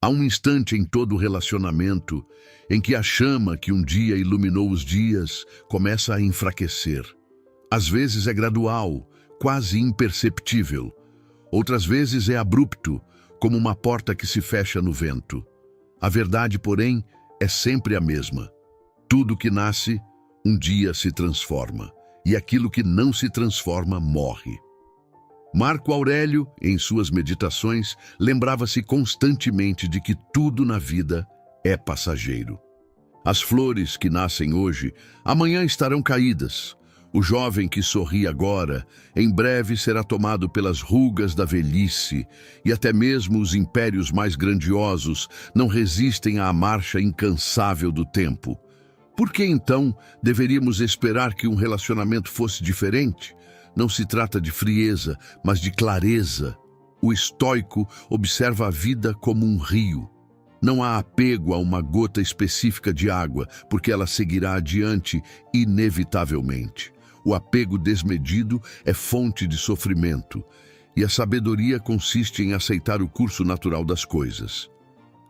Há um instante em todo relacionamento em que a chama que um dia iluminou os dias começa a enfraquecer. Às vezes é gradual, quase imperceptível. Outras vezes é abrupto, como uma porta que se fecha no vento. A verdade, porém, é sempre a mesma. Tudo que nasce, um dia se transforma, e aquilo que não se transforma morre. Marco Aurélio, em suas meditações, lembrava-se constantemente de que tudo na vida é passageiro. As flores que nascem hoje, amanhã estarão caídas. O jovem que sorri agora, em breve será tomado pelas rugas da velhice, e até mesmo os impérios mais grandiosos não resistem à marcha incansável do tempo. Por que então deveríamos esperar que um relacionamento fosse diferente? Não se trata de frieza, mas de clareza. O estoico observa a vida como um rio. Não há apego a uma gota específica de água, porque ela seguirá adiante inevitavelmente. O apego desmedido é fonte de sofrimento, e a sabedoria consiste em aceitar o curso natural das coisas.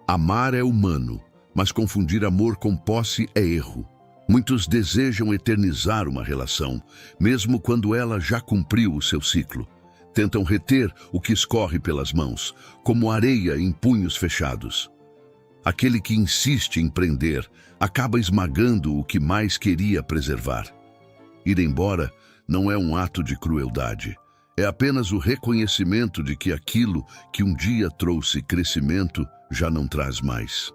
Amar é humano, mas confundir amor com posse é erro. Muitos desejam eternizar uma relação, mesmo quando ela já cumpriu o seu ciclo. Tentam reter o que escorre pelas mãos, como areia em punhos fechados. Aquele que insiste em prender acaba esmagando o que mais queria preservar. Ir embora não é um ato de crueldade. É apenas o reconhecimento de que aquilo que um dia trouxe crescimento já não traz mais.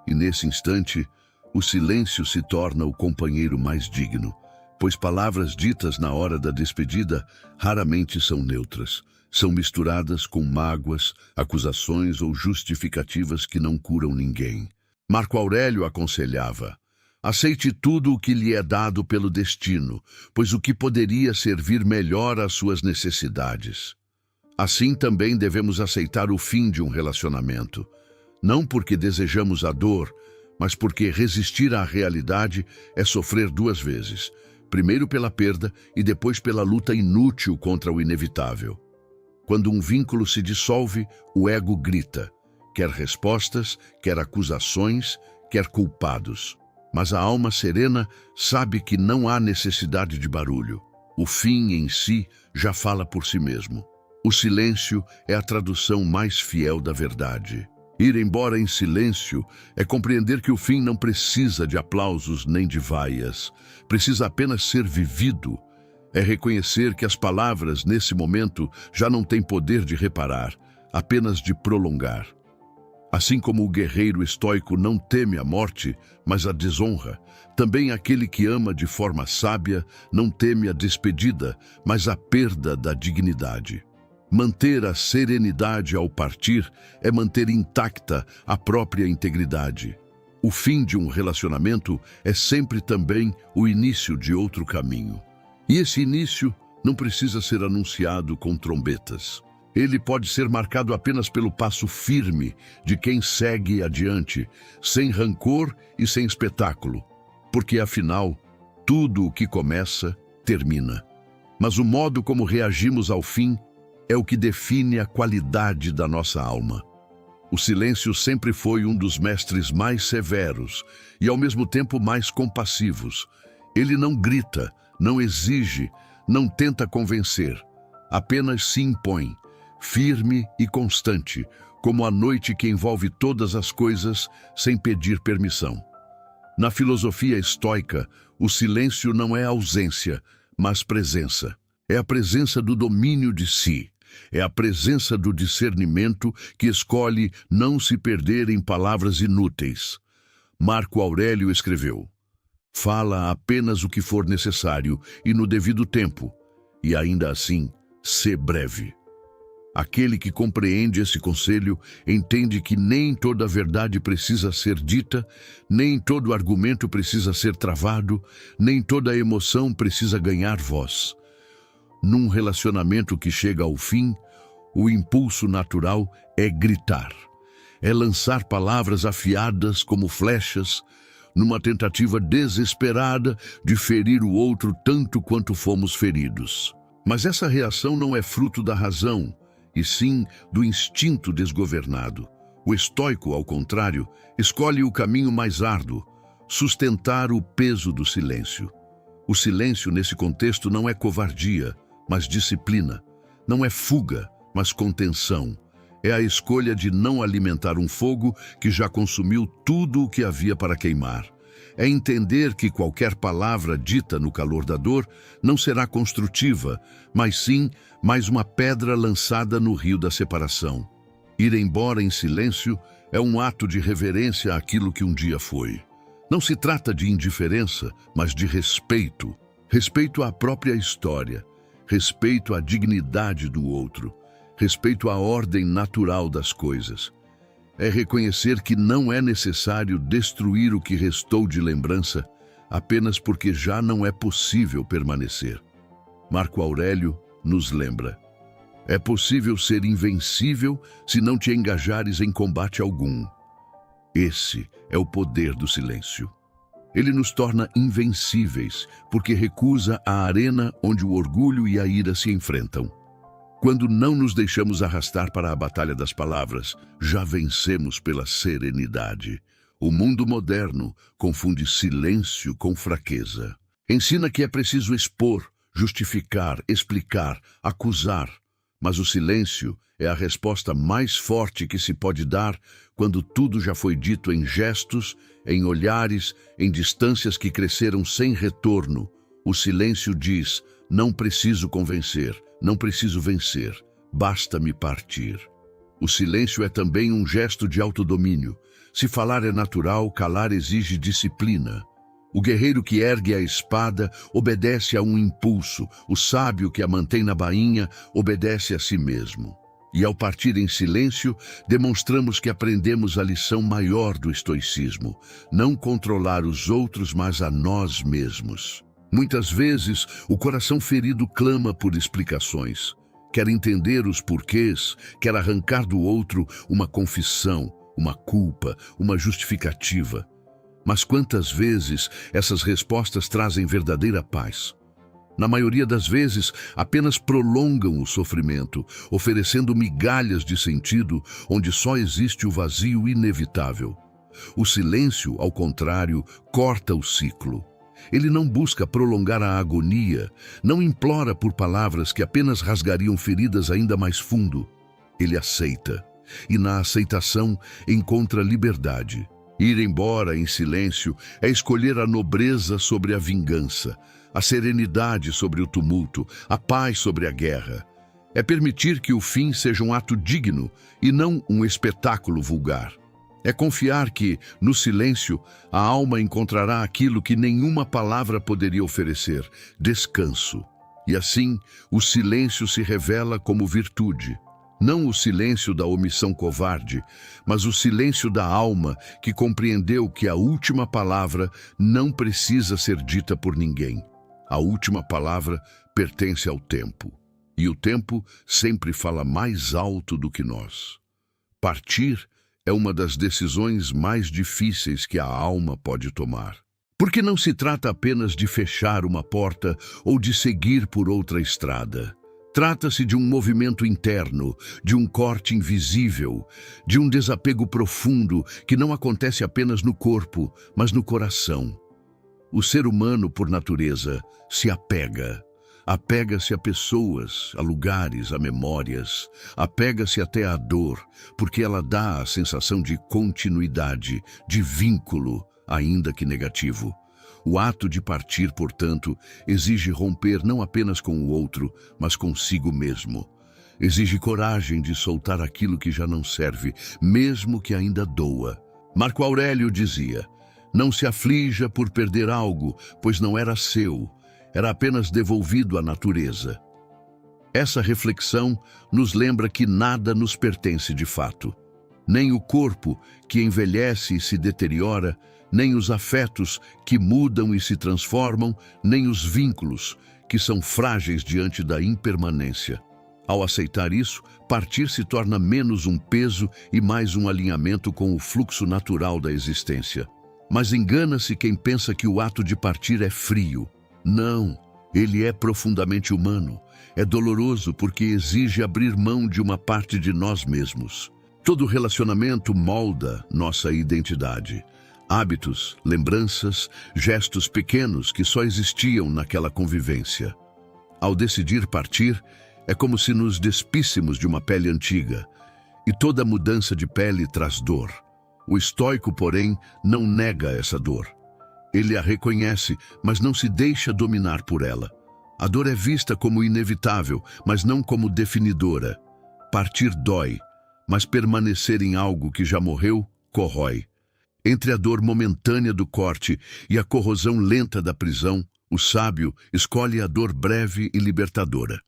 E nesse instante, o silêncio se torna o companheiro mais digno, pois palavras ditas na hora da despedida raramente são neutras. São misturadas com mágoas, acusações ou justificativas que não curam ninguém. Marco Aurélio aconselhava: aceite tudo o que lhe é dado pelo destino, pois o que poderia servir melhor às suas necessidades. Assim também devemos aceitar o fim de um relacionamento, não porque desejamos a dor, mas porque resistir à realidade é sofrer duas vezes, primeiro pela perda e depois pela luta inútil contra o inevitável. Quando um vínculo se dissolve, o ego grita, quer respostas, quer acusações, quer culpados. Mas a alma serena sabe que não há necessidade de barulho. O fim em si já fala por si mesmo. O silêncio é a tradução mais fiel da verdade. Ir embora em silêncio é compreender que o fim não precisa de aplausos nem de vaias. Precisa apenas ser vivido. É reconhecer que as palavras, nesse momento, já não têm poder de reparar, apenas de prolongar. Assim como o guerreiro estoico não teme a morte, mas a desonra, também aquele que ama de forma sábia não teme a despedida, mas a perda da dignidade. Manter a serenidade ao partir é manter intacta a própria integridade. O fim de um relacionamento é sempre também o início de outro caminho. E esse início não precisa ser anunciado com trombetas. Ele pode ser marcado apenas pelo passo firme de quem segue adiante, sem rancor e sem espetáculo, porque afinal, tudo o que começa, termina. Mas o modo como reagimos ao fim é o que define a qualidade da nossa alma. O silêncio sempre foi um dos mestres mais severos e ao mesmo tempo mais compassivos. Ele não grita, não exige, não tenta convencer, apenas se impõe, firme e constante, como a noite que envolve todas as coisas sem pedir permissão. Na filosofia estoica, o silêncio não é ausência, mas presença. É a presença do domínio de si. É a presença do discernimento que escolhe não se perder em palavras inúteis. Marco Aurélio escreveu: fala apenas o que for necessário e no devido tempo, e ainda assim, sê breve. Aquele que compreende esse conselho entende que nem toda verdade precisa ser dita, nem todo argumento precisa ser travado, nem toda emoção precisa ganhar voz. Num relacionamento que chega ao fim, o impulso natural é gritar. É lançar palavras afiadas como flechas, numa tentativa desesperada de ferir o outro tanto quanto fomos feridos. Mas essa reação não é fruto da razão, e sim do instinto desgovernado. O estoico, ao contrário, escolhe o caminho mais árduo, sustentar o peso do silêncio. O silêncio, nesse contexto, não é covardia, mas disciplina. Não é fuga, mas contenção. É a escolha de não alimentar um fogo que já consumiu tudo o que havia para queimar. É entender que qualquer palavra dita no calor da dor não será construtiva, mas sim mais uma pedra lançada no rio da separação. Ir embora em silêncio é um ato de reverência àquilo que um dia foi. Não se trata de indiferença, mas de respeito. Respeito à própria história, respeito à dignidade do outro, respeito à ordem natural das coisas. É reconhecer que não é necessário destruir o que restou de lembrança apenas porque já não é possível permanecer. Marco Aurélio nos lembra: é possível ser invencível se não te engajares em combate algum. Esse é o poder do silêncio. Ele nos torna invencíveis porque recusa a arena onde o orgulho e a ira se enfrentam. Quando não nos deixamos arrastar para a batalha das palavras, já vencemos pela serenidade. O mundo moderno confunde silêncio com fraqueza. Ensina que é preciso expor, justificar, explicar, acusar. Mas o silêncio é a resposta mais forte que se pode dar quando tudo já foi dito em gestos, em olhares, em distâncias que cresceram sem retorno. O silêncio diz: não preciso convencer, não preciso vencer, basta-me partir. O silêncio é também um gesto de autodomínio. Se falar é natural, calar exige disciplina. O guerreiro que ergue a espada obedece a um impulso. O sábio que a mantém na bainha obedece a si mesmo. E ao partir em silêncio, demonstramos que aprendemos a lição maior do estoicismo: não controlar os outros, mas a nós mesmos. Muitas vezes, o coração ferido clama por explicações. Quer entender os porquês, quer arrancar do outro uma confissão, uma culpa, uma justificativa. Mas quantas vezes essas respostas trazem verdadeira paz? Na maioria das vezes, apenas prolongam o sofrimento, oferecendo migalhas de sentido onde só existe o vazio inevitável. O silêncio, ao contrário, corta o ciclo. Ele não busca prolongar a agonia, não implora por palavras que apenas rasgariam feridas ainda mais fundo. Ele aceita, e na aceitação encontra liberdade. Ir embora em silêncio é escolher a nobreza sobre a vingança, a serenidade sobre o tumulto, a paz sobre a guerra. É permitir que o fim seja um ato digno e não um espetáculo vulgar. É confiar que, no silêncio, a alma encontrará aquilo que nenhuma palavra poderia oferecer: descanso. E assim, o silêncio se revela como virtude. Não o silêncio da omissão covarde, mas o silêncio da alma que compreendeu que a última palavra não precisa ser dita por ninguém. A última palavra pertence ao tempo. E o tempo sempre fala mais alto do que nós. Partir é uma das decisões mais difíceis que a alma pode tomar. Porque não se trata apenas de fechar uma porta ou de seguir por outra estrada. Trata-se de um movimento interno, de um corte invisível, de um desapego profundo que não acontece apenas no corpo, mas no coração. O ser humano, por natureza, se apega. Apega-se a pessoas, a lugares, a memórias. Apega-se até à dor, porque ela dá a sensação de continuidade, de vínculo, ainda que negativo. O ato de partir, portanto, exige romper não apenas com o outro, mas consigo mesmo. Exige coragem de soltar aquilo que já não serve, mesmo que ainda doa. Marco Aurélio dizia: não se aflija por perder algo, pois não era seu, era apenas devolvido à natureza. Essa reflexão nos lembra que nada nos pertence de fato. Nem o corpo, que envelhece e se deteriora, nem os afetos, que mudam e se transformam, nem os vínculos, que são frágeis diante da impermanência. Ao aceitar isso, partir se torna menos um peso e mais um alinhamento com o fluxo natural da existência. Mas engana-se quem pensa que o ato de partir é frio. Não, ele é profundamente humano. É doloroso porque exige abrir mão de uma parte de nós mesmos. Todo relacionamento molda nossa identidade. Hábitos, lembranças, gestos pequenos que só existiam naquela convivência. Ao decidir partir, é como se nos despíssemos de uma pele antiga. E toda mudança de pele traz dor. O estoico, porém, não nega essa dor. Ele a reconhece, mas não se deixa dominar por ela. A dor é vista como inevitável, mas não como definidora. Partir dói, mas permanecer em algo que já morreu, corrói. Entre a dor momentânea do corte e a corrosão lenta da prisão, o sábio escolhe a dor breve e libertadora.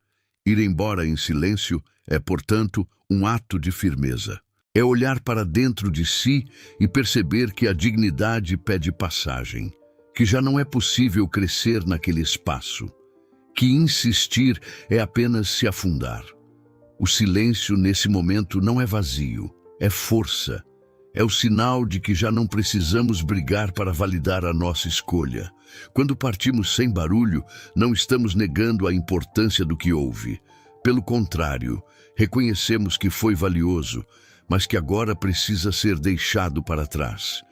Ir embora em silêncio é, portanto, um ato de firmeza. É olhar para dentro de si e perceber que a dignidade pede passagem, que já não é possível crescer naquele espaço, que insistir é apenas se afundar. O silêncio nesse momento não é vazio, é força. É o sinal de que já não precisamos brigar para validar a nossa escolha. Quando partimos sem barulho, não estamos negando a importância do que houve. Pelo contrário, reconhecemos que foi valioso, mas que agora precisa ser deixado para trás.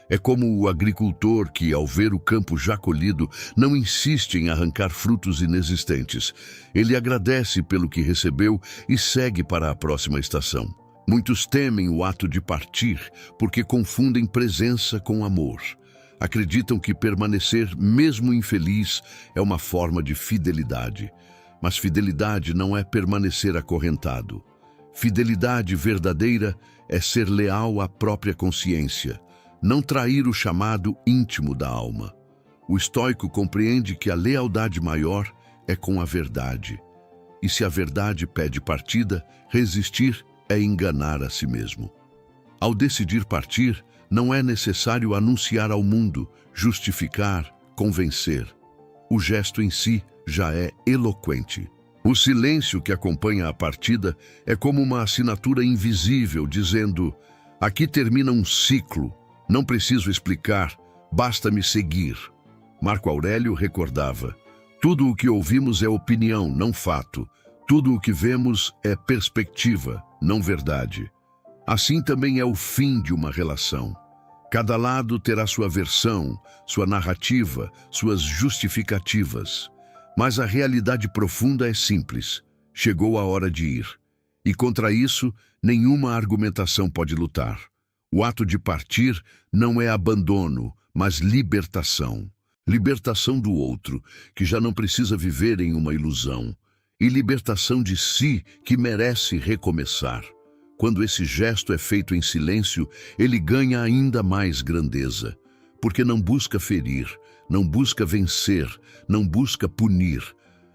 É como o agricultor que, ao ver o campo já colhido, não insiste em arrancar frutos inexistentes. Ele agradece pelo que recebeu e segue para a próxima estação. Muitos temem o ato de partir porque confundem presença com amor. Acreditam que permanecer, mesmo infeliz, é uma forma de fidelidade. Mas fidelidade não é permanecer acorrentado. Fidelidade verdadeira é ser leal à própria consciência, não trair o chamado íntimo da alma. O estoico compreende que a lealdade maior é com a verdade. E se a verdade pede partida, resistir é enganar a si mesmo. Ao decidir partir, não é necessário anunciar ao mundo, justificar, convencer. O gesto em si já é eloquente. O silêncio que acompanha a partida é como uma assinatura invisível dizendo: aqui termina um ciclo, não preciso explicar, basta-me seguir. Marco Aurélio recordava: tudo o que ouvimos é opinião, não fato. Tudo o que vemos é perspectiva, não verdade. Assim também é o fim de uma relação. Cada lado terá sua versão, sua narrativa, suas justificativas. Mas a realidade profunda é simples. Chegou a hora de ir. E contra isso, nenhuma argumentação pode lutar. O ato de partir não é abandono, mas libertação. Libertação do outro, que já não precisa viver em uma ilusão. E libertação de si, que merece recomeçar. Quando esse gesto é feito em silêncio, ele ganha ainda mais grandeza, porque não busca ferir, não busca vencer, não busca punir,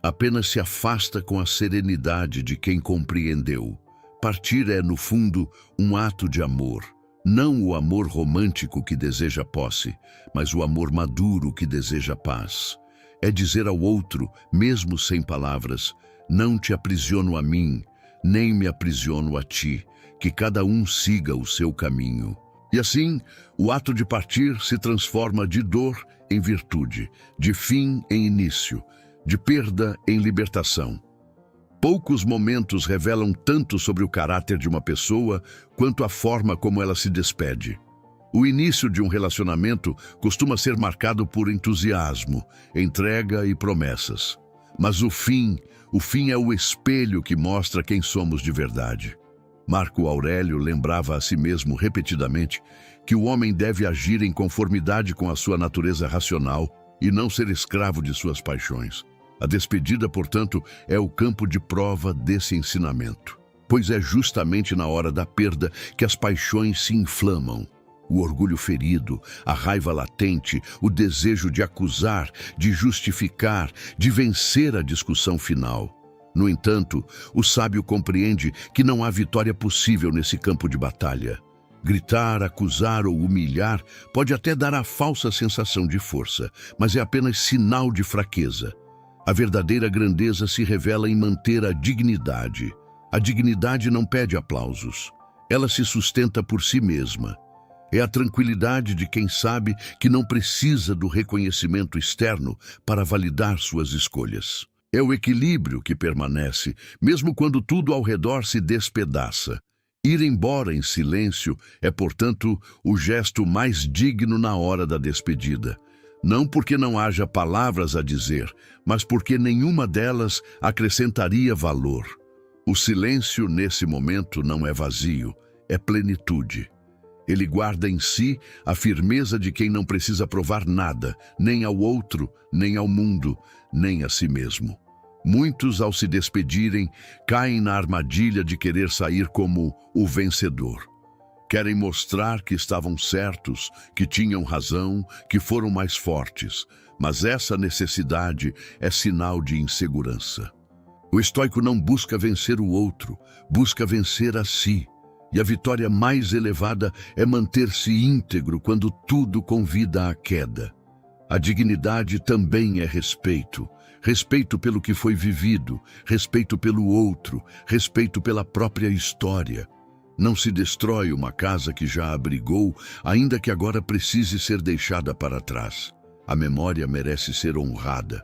apenas se afasta com a serenidade de quem compreendeu. Partir é, no fundo, um ato de amor, não o amor romântico que deseja posse, mas o amor maduro que deseja paz. É dizer ao outro, mesmo sem palavras: não te aprisiono a mim, nem me aprisiono a ti, que cada um siga o seu caminho. E assim, o ato de partir se transforma de dor em virtude, de fim em início, de perda em libertação. Poucos momentos revelam tanto sobre o caráter de uma pessoa quanto a forma como ela se despede. O início de um relacionamento costuma ser marcado por entusiasmo, entrega e promessas. Mas o fim é o espelho que mostra quem somos de verdade. Marco Aurélio lembrava a si mesmo repetidamente que o homem deve agir em conformidade com a sua natureza racional e não ser escravo de suas paixões. A despedida, portanto, é o campo de prova desse ensinamento, pois é justamente na hora da perda que as paixões se inflamam. O orgulho ferido, a raiva latente, o desejo de acusar, de justificar, de vencer a discussão final. No entanto, o sábio compreende que não há vitória possível nesse campo de batalha. Gritar, acusar ou humilhar pode até dar a falsa sensação de força, mas é apenas sinal de fraqueza. A verdadeira grandeza se revela em manter a dignidade. A dignidade não pede aplausos. Ela se sustenta por si mesma. É a tranquilidade de quem sabe que não precisa do reconhecimento externo para validar suas escolhas. É o equilíbrio que permanece, mesmo quando tudo ao redor se despedaça. Ir embora em silêncio é, portanto, o gesto mais digno na hora da despedida. Não porque não haja palavras a dizer, mas porque nenhuma delas acrescentaria valor. O silêncio, nesse momento, não é vazio, é plenitude. Ele guarda em si a firmeza de quem não precisa provar nada, nem ao outro, nem ao mundo, nem a si mesmo. Muitos, ao se despedirem, caem na armadilha de querer sair como o vencedor. Querem mostrar que estavam certos, que tinham razão, que foram mais fortes. Mas essa necessidade é sinal de insegurança. O estoico não busca vencer o outro, busca vencer a si. E a vitória mais elevada é manter-se íntegro quando tudo convida à queda. A dignidade também é respeito. Respeito pelo que foi vivido, respeito pelo outro, respeito pela própria história. Não se destrói uma casa que já abrigou, ainda que agora precise ser deixada para trás. A memória merece ser honrada.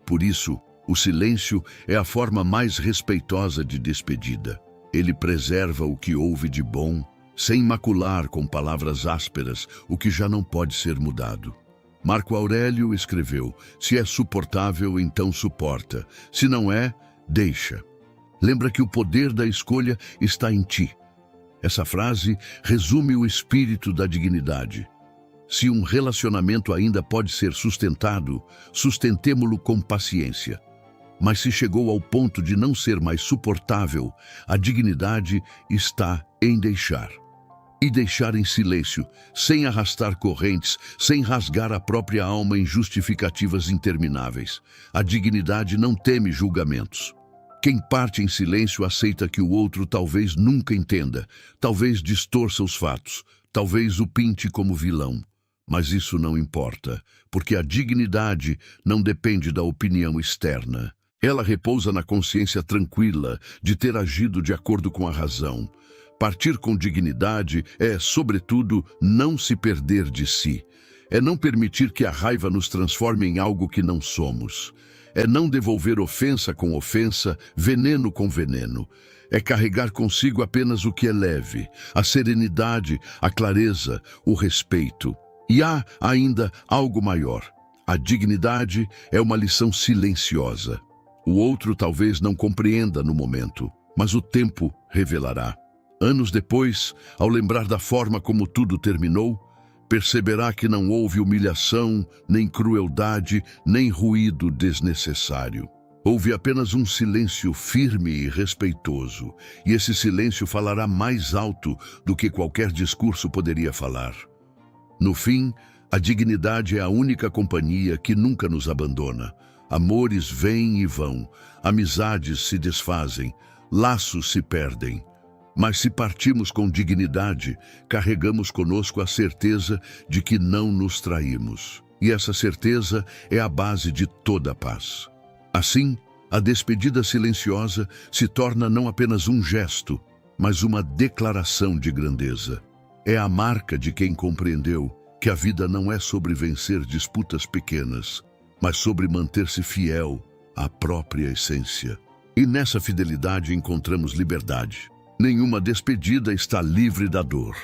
Por isso, o silêncio é a forma mais respeitosa de despedida. Ele preserva o que houve de bom, sem macular com palavras ásperas o que já não pode ser mudado. Marco Aurélio escreveu: se é suportável, então suporta. Se não é, deixa. Lembra que o poder da escolha está em ti. Essa frase resume o espírito da dignidade. Se um relacionamento ainda pode ser sustentado, sustentemo-lo com paciência. Mas se chegou ao ponto de não ser mais suportável, a dignidade está em deixar. E deixar em silêncio, sem arrastar correntes, sem rasgar a própria alma em justificativas intermináveis. A dignidade não teme julgamentos. Quem parte em silêncio aceita que o outro talvez nunca entenda, talvez distorça os fatos, talvez o pinte como vilão. Mas isso não importa, porque a dignidade não depende da opinião externa. Ela repousa na consciência tranquila de ter agido de acordo com a razão. Partir com dignidade é, sobretudo, não se perder de si. É não permitir que a raiva nos transforme em algo que não somos. É não devolver ofensa com ofensa, veneno com veneno. É carregar consigo apenas o que é leve, a serenidade, a clareza, o respeito. E há ainda algo maior. A dignidade é uma lição silenciosa. O outro talvez não compreenda no momento, mas o tempo revelará. Anos depois, ao lembrar da forma como tudo terminou, perceberá que não houve humilhação, nem crueldade, nem ruído desnecessário. Houve apenas um silêncio firme e respeitoso, e esse silêncio falará mais alto do que qualquer discurso poderia falar. No fim, a dignidade é a única companhia que nunca nos abandona. Amores vêm e vão, amizades se desfazem, laços se perdem. Mas se partimos com dignidade, carregamos conosco a certeza de que não nos traímos. E essa certeza é a base de toda a paz. Assim, a despedida silenciosa se torna não apenas um gesto, mas uma declaração de grandeza. É a marca de quem compreendeu que a vida não é sobre vencer disputas pequenas, mas sobre manter-se fiel à própria essência. E nessa fidelidade encontramos liberdade. Nenhuma despedida está livre da dor.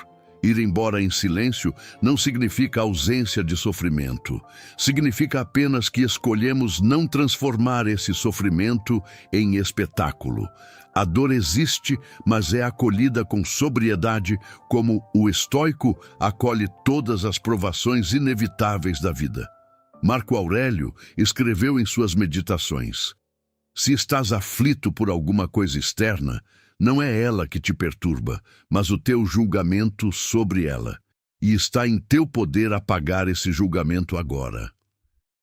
Ir embora em silêncio não significa ausência de sofrimento. Significa apenas que escolhemos não transformar esse sofrimento em espetáculo. A dor existe, mas é acolhida com sobriedade, como o estoico acolhe todas as provações inevitáveis da vida. Marco Aurélio escreveu em suas meditações: se estás aflito por alguma coisa externa, não é ela que te perturba, mas o teu julgamento sobre ela. E está em teu poder apagar esse julgamento agora.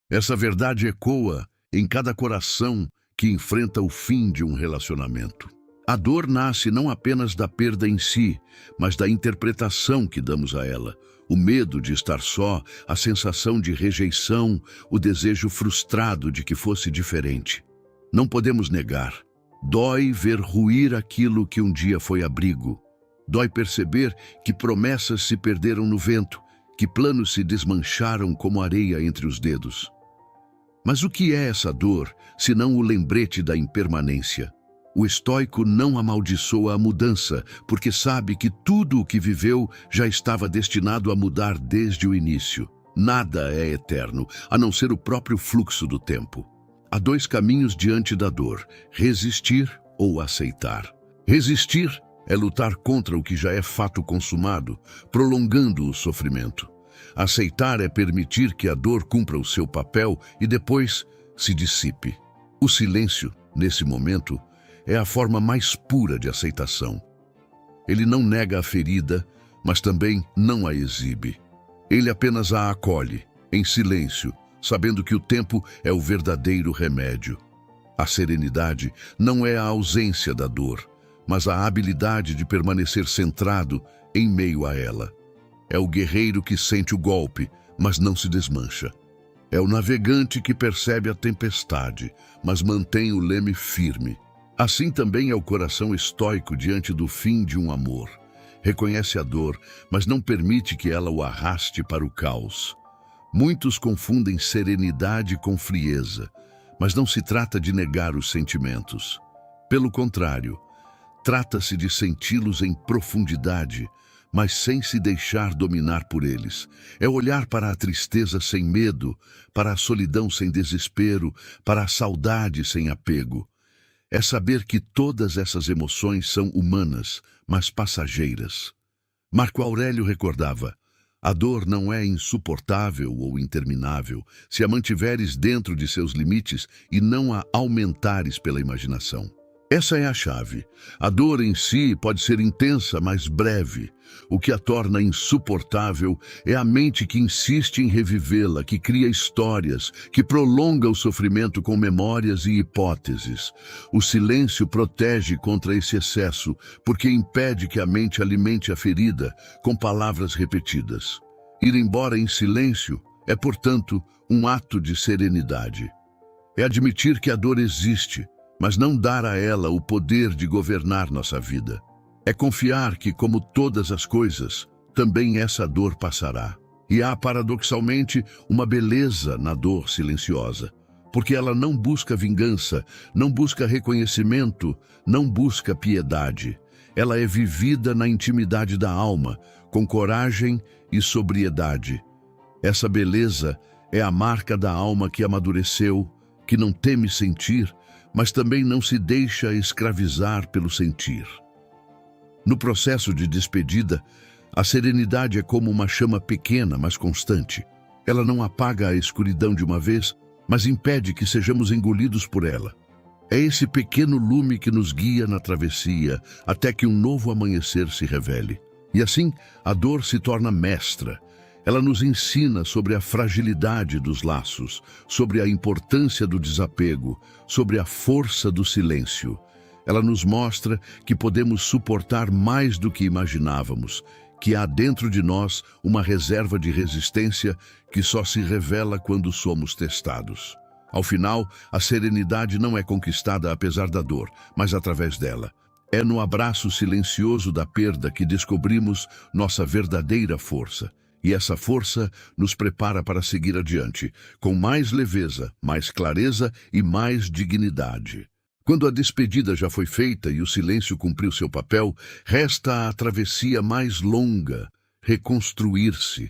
Essa verdade ecoa em cada coração que enfrenta o fim de um relacionamento. A dor nasce não apenas da perda em si, mas da interpretação que damos a ela. O medo de estar só, a sensação de rejeição, o desejo frustrado de que fosse diferente. Não podemos negar. Dói ver ruir aquilo que um dia foi abrigo. Dói perceber que promessas se perderam no vento, que planos se desmancharam como areia entre os dedos. Mas o que é essa dor, senão o lembrete da impermanência? O estoico não amaldiçoa a mudança, porque sabe que tudo o que viveu já estava destinado a mudar desde o início. Nada é eterno, a não ser o próprio fluxo do tempo. Há dois caminhos diante da dor: resistir ou aceitar. Resistir é lutar contra o que já é fato consumado, prolongando o sofrimento. Aceitar é permitir que a dor cumpra o seu papel e depois se dissipe. O silêncio, nesse momento, é a forma mais pura de aceitação. Ele não nega a ferida, mas também não a exibe. Ele apenas a acolhe, em silêncio, sabendo que o tempo é o verdadeiro remédio. A serenidade não é a ausência da dor, mas a habilidade de permanecer centrado em meio a ela. É o guerreiro que sente o golpe, mas não se desmancha. É o navegante que percebe a tempestade, mas mantém o leme firme. Assim também é o coração estoico diante do fim de um amor. Reconhece a dor, mas não permite que ela o arraste para o caos. Muitos confundem serenidade com frieza, mas não se trata de negar os sentimentos. Pelo contrário, trata-se de senti-los em profundidade, mas sem se deixar dominar por eles. É olhar para a tristeza sem medo, para a solidão sem desespero, para a saudade sem apego. É saber que todas essas emoções são humanas, mas passageiras. Marco Aurélio recordava: a dor não é insuportável ou interminável se a mantiveres dentro de seus limites e não a aumentares pela imaginação. Essa é a chave. A dor em si pode ser intensa, mas breve. O que a torna insuportável é a mente que insiste em revivê-la, que cria histórias, que prolonga o sofrimento com memórias e hipóteses. O silêncio protege contra esse excesso, porque impede que a mente alimente a ferida com palavras repetidas. Ir embora em silêncio é, portanto, um ato de serenidade. É admitir que a dor existe, mas não dar a ela o poder de governar nossa vida. É confiar que, como todas as coisas, também essa dor passará. E há, paradoxalmente, uma beleza na dor silenciosa, porque ela não busca vingança, não busca reconhecimento, não busca piedade. Ela é vivida na intimidade da alma, com coragem e sobriedade. Essa beleza é a marca da alma que amadureceu, que não teme sentir, mas também não se deixa escravizar pelo sentir. No processo de despedida, a serenidade é como uma chama pequena, mas constante. Ela não apaga a escuridão de uma vez, mas impede que sejamos engolidos por ela. É esse pequeno lume que nos guia na travessia, até que um novo amanhecer se revele. E assim, a dor se torna mestra. Ela nos ensina sobre a fragilidade dos laços, sobre a importância do desapego, sobre a força do silêncio. Ela nos mostra que podemos suportar mais do que imaginávamos, que há dentro de nós uma reserva de resistência que só se revela quando somos testados. Ao final, a serenidade não é conquistada apesar da dor, mas através dela. É no abraço silencioso da perda que descobrimos nossa verdadeira força. E essa força nos prepara para seguir adiante, com mais leveza, mais clareza e mais dignidade. Quando a despedida já foi feita e o silêncio cumpriu seu papel, resta a travessia mais longa, reconstruir-se.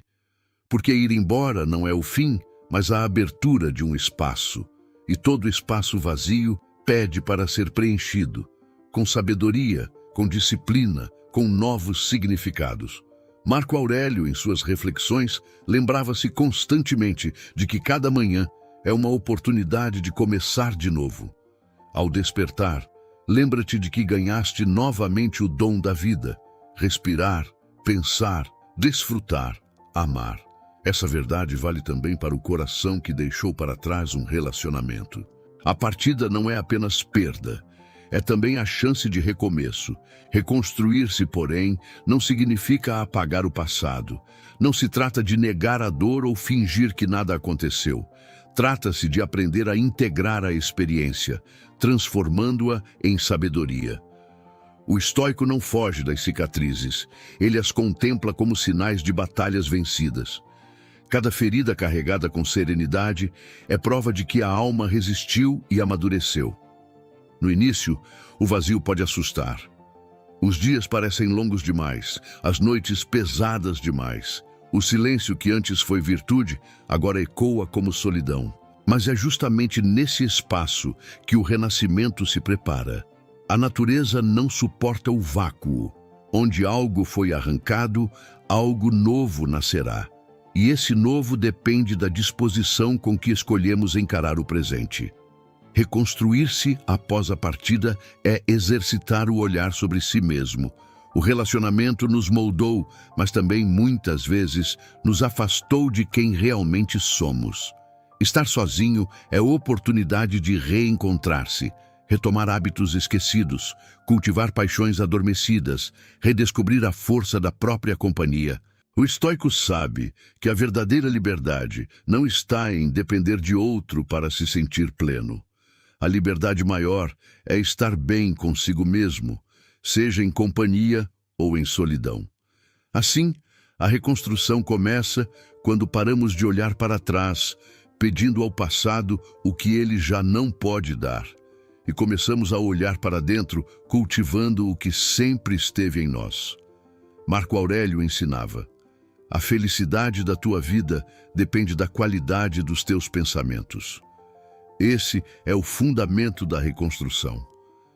Porque ir embora não é o fim, mas a abertura de um espaço. E todo espaço vazio pede para ser preenchido, com sabedoria, com disciplina, com novos significados. Marco Aurélio, em suas reflexões, lembrava-se constantemente de que cada manhã é uma oportunidade de começar de novo. Ao despertar, lembra-te de que ganhaste novamente o dom da vida: respirar, pensar, desfrutar, amar. Essa verdade vale também para o coração que deixou para trás um relacionamento. A partida não é apenas perda, é também a chance de recomeço. Reconstruir-se, porém, não significa apagar o passado. Não se trata de negar a dor ou fingir que nada aconteceu. Trata-se de aprender a integrar a experiência, transformando-a em sabedoria. O estoico não foge das cicatrizes. Ele as contempla como sinais de batalhas vencidas. Cada ferida carregada com serenidade é prova de que a alma resistiu e amadureceu. No início, o vazio pode assustar. Os dias parecem longos demais, as noites pesadas demais. O silêncio que antes foi virtude, agora ecoa como solidão. Mas é justamente nesse espaço que o renascimento se prepara. A natureza não suporta o vácuo. Onde algo foi arrancado, algo novo nascerá. E esse novo depende da disposição com que escolhemos encarar o presente. Reconstruir-se após a partida é exercitar o olhar sobre si mesmo. O relacionamento nos moldou, mas também muitas vezes nos afastou de quem realmente somos. Estar sozinho é oportunidade de reencontrar-se, retomar hábitos esquecidos, cultivar paixões adormecidas, redescobrir a força da própria companhia. O estoico sabe que a verdadeira liberdade não está em depender de outro para se sentir pleno. A liberdade maior é estar bem consigo mesmo, seja em companhia ou em solidão. Assim, a reconstrução começa quando paramos de olhar para trás, pedindo ao passado o que ele já não pode dar, e começamos a olhar para dentro, cultivando o que sempre esteve em nós. Marco Aurélio ensinava: a felicidade da tua vida depende da qualidade dos teus pensamentos. Esse é o fundamento da reconstrução.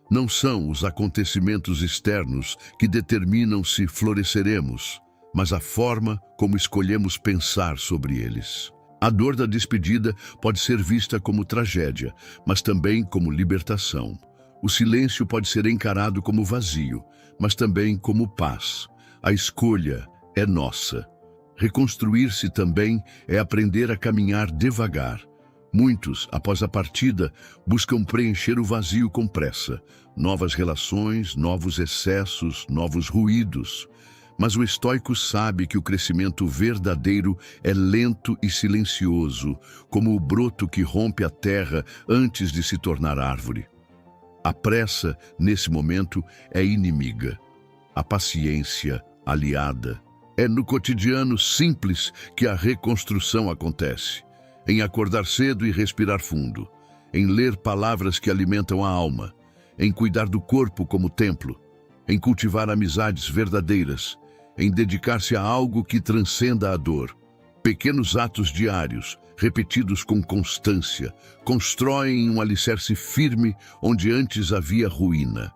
Não são os acontecimentos externos que determinam se floresceremos, mas a forma como escolhemos pensar sobre eles. A dor da despedida pode ser vista como tragédia, mas também como libertação. O silêncio pode ser encarado como vazio, mas também como paz. A escolha é nossa. Reconstruir-se também é aprender a caminhar devagar. Muitos, após a partida, buscam preencher o vazio com pressa. Novas relações, novos excessos, novos ruídos. Mas o estoico sabe que o crescimento verdadeiro é lento e silencioso, como o broto que rompe a terra antes de se tornar árvore. A pressa, nesse momento, é inimiga. A paciência, aliada. É no cotidiano simples que a reconstrução acontece. Em acordar cedo e respirar fundo. Em ler palavras que alimentam a alma. Em cuidar do corpo como templo. Em cultivar amizades verdadeiras. Em dedicar-se a algo que transcenda a dor. Pequenos atos diários, repetidos com constância, constroem um alicerce firme onde antes havia ruína.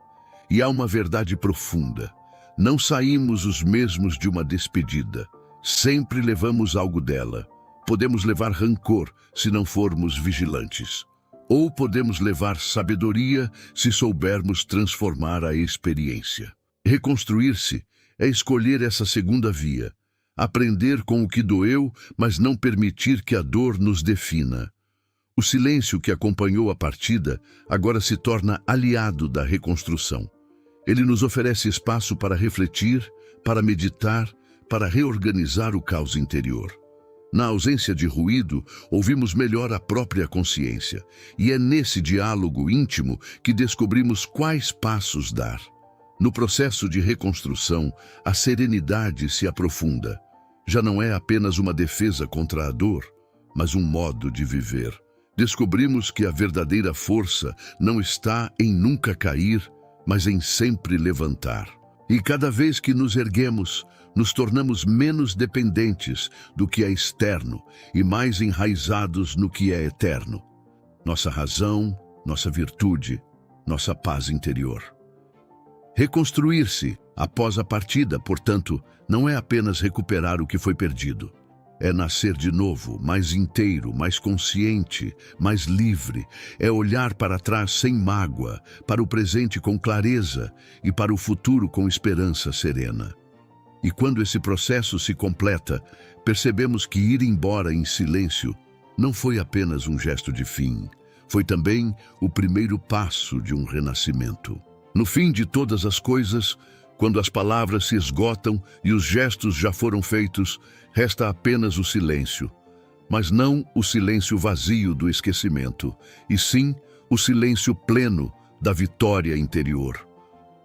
E há uma verdade profunda. Não saímos os mesmos de uma despedida. Sempre levamos algo dela. Podemos levar rancor se não formos vigilantes. Ou podemos levar sabedoria se soubermos transformar a experiência. Reconstruir-se é escolher essa segunda via, aprender com o que doeu, mas não permitir que a dor nos defina. O silêncio que acompanhou a partida agora se torna aliado da reconstrução. Ele nos oferece espaço para refletir, para meditar, para reorganizar o caos interior. Na ausência de ruído, ouvimos melhor a própria consciência, e é nesse diálogo íntimo que descobrimos quais passos dar. No processo de reconstrução, a serenidade se aprofunda. Já não é apenas uma defesa contra a dor, mas um modo de viver. Descobrimos que a verdadeira força não está em nunca cair, mas em sempre levantar. E cada vez que nos erguemos, nos tornamos menos dependentes do que é externo e mais enraizados no que é eterno. Nossa razão, nossa virtude, nossa paz interior. Reconstruir-se após a partida, portanto, não é apenas recuperar o que foi perdido. É nascer de novo, mais inteiro, mais consciente, mais livre. É olhar para trás sem mágoa, para o presente com clareza e para o futuro com esperança serena. E quando esse processo se completa, percebemos que ir embora em silêncio não foi apenas um gesto de fim, foi também o primeiro passo de um renascimento. No fim de todas as coisas, quando as palavras se esgotam e os gestos já foram feitos, resta apenas o silêncio. Mas não o silêncio vazio do esquecimento, e sim o silêncio pleno da vitória interior.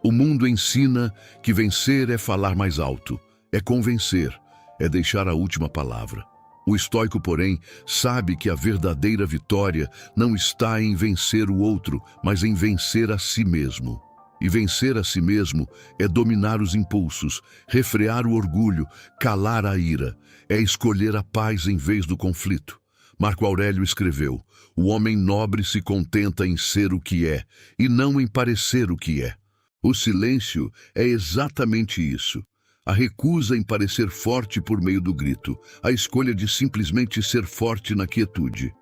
O mundo ensina que vencer é falar mais alto, é convencer, é deixar a última palavra. O estoico, porém, sabe que a verdadeira vitória não está em vencer o outro, mas em vencer a si mesmo. E vencer a si mesmo é dominar os impulsos, refrear o orgulho, calar a ira, é escolher a paz em vez do conflito. Marco Aurélio escreveu: o homem nobre se contenta em ser o que é, e não em parecer o que é. O silêncio é exatamente isso. A recusa em parecer forte por meio do grito, a escolha de simplesmente ser forte na quietude.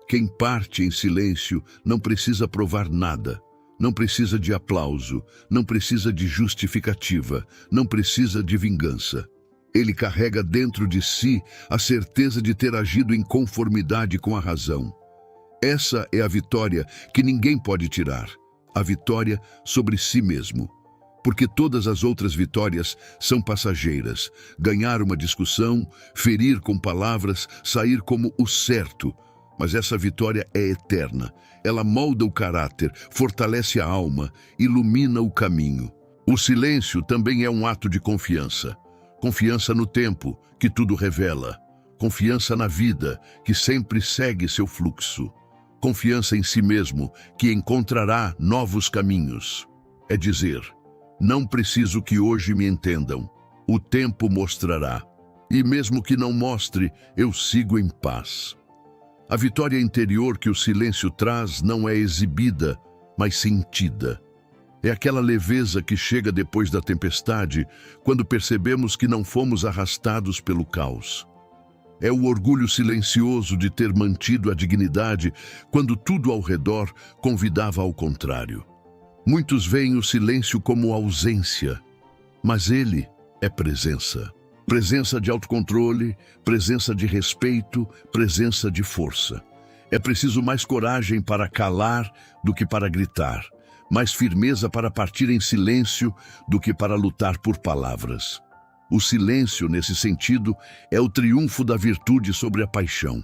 Quem parte em silêncio não precisa provar nada. Não precisa de aplauso, não precisa de justificativa, não precisa de vingança. Ele carrega dentro de si a certeza de ter agido em conformidade com a razão. Essa é a vitória que ninguém pode tirar, a vitória sobre si mesmo. Porque todas as outras vitórias são passageiras. Ganhar uma discussão, ferir com palavras, sair como o certo. Mas essa vitória é eterna. Ela molda o caráter, fortalece a alma, ilumina o caminho. O silêncio também é um ato de confiança. Confiança no tempo, que tudo revela. Confiança na vida, que sempre segue seu fluxo. Confiança em si mesmo, que encontrará novos caminhos. É dizer: não preciso que hoje me entendam. O tempo mostrará. E mesmo que não mostre, eu sigo em paz. A vitória interior que o silêncio traz não é exibida, mas sentida. É aquela leveza que chega depois da tempestade, quando percebemos que não fomos arrastados pelo caos. É o orgulho silencioso de ter mantido a dignidade, quando tudo ao redor convidava ao contrário. Muitos veem o silêncio como ausência, mas ele é presença. Presença de autocontrole, presença de respeito, presença de força. É preciso mais coragem para calar do que para gritar, mais firmeza para partir em silêncio do que para lutar por palavras. O silêncio, nesse sentido, é o triunfo da virtude sobre a paixão.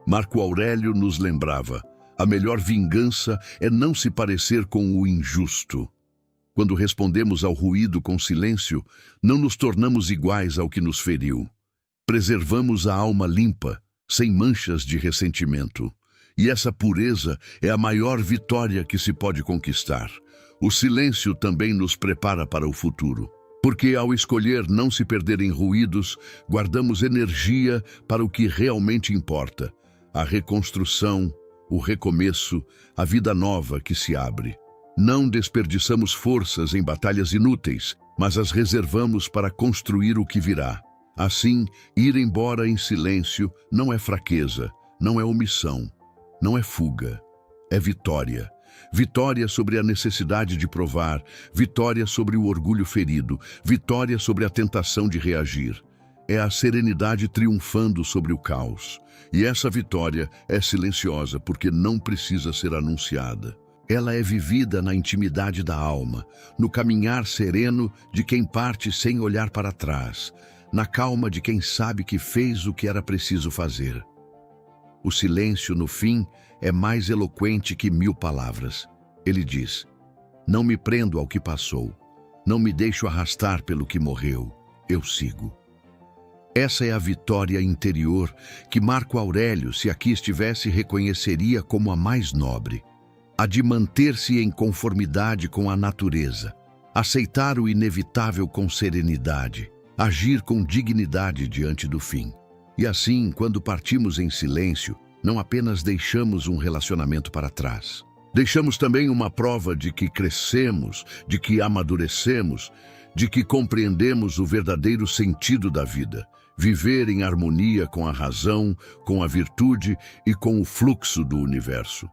Marco Aurélio nos lembrava: a melhor vingança é não se parecer com o injusto. Quando respondemos ao ruído com silêncio, não nos tornamos iguais ao que nos feriu. Preservamos a alma limpa, sem manchas de ressentimento. E essa pureza é a maior vitória que se pode conquistar. O silêncio também nos prepara para o futuro. Porque ao escolher não se perder em ruídos, guardamos energia para o que realmente importa: a reconstrução, o recomeço, a vida nova que se abre. Não desperdiçamos forças em batalhas inúteis, mas as reservamos para construir o que virá. Assim, ir embora em silêncio não é fraqueza, não é omissão, não é fuga, é vitória. Vitória sobre a necessidade de provar, vitória sobre o orgulho ferido, vitória sobre a tentação de reagir. É a serenidade triunfando sobre o caos. E essa vitória é silenciosa porque não precisa ser anunciada. Ela é vivida na intimidade da alma, no caminhar sereno de quem parte sem olhar para trás, na calma de quem sabe que fez o que era preciso fazer. O silêncio, no fim, é mais eloquente que 1000 palavras. Ele diz: não me prendo ao que passou, não me deixo arrastar pelo que morreu, eu sigo. Essa é a vitória interior que Marco Aurélio, se aqui estivesse, reconheceria como a mais nobre. A de manter-se em conformidade com a natureza, aceitar o inevitável com serenidade, agir com dignidade diante do fim. E assim, quando partimos em silêncio, não apenas deixamos um relacionamento para trás. Deixamos também uma prova de que crescemos, de que amadurecemos, de que compreendemos o verdadeiro sentido da vida. Viver em harmonia com a razão, com a virtude e com o fluxo do universo.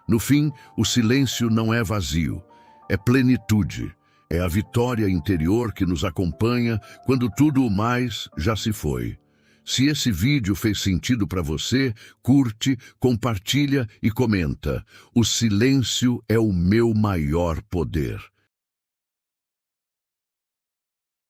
No fim, o silêncio não é vazio, é plenitude, é a vitória interior que nos acompanha quando tudo o mais já se foi. Se esse vídeo fez sentido para você, curte, compartilha e comenta. O silêncio é o meu maior poder.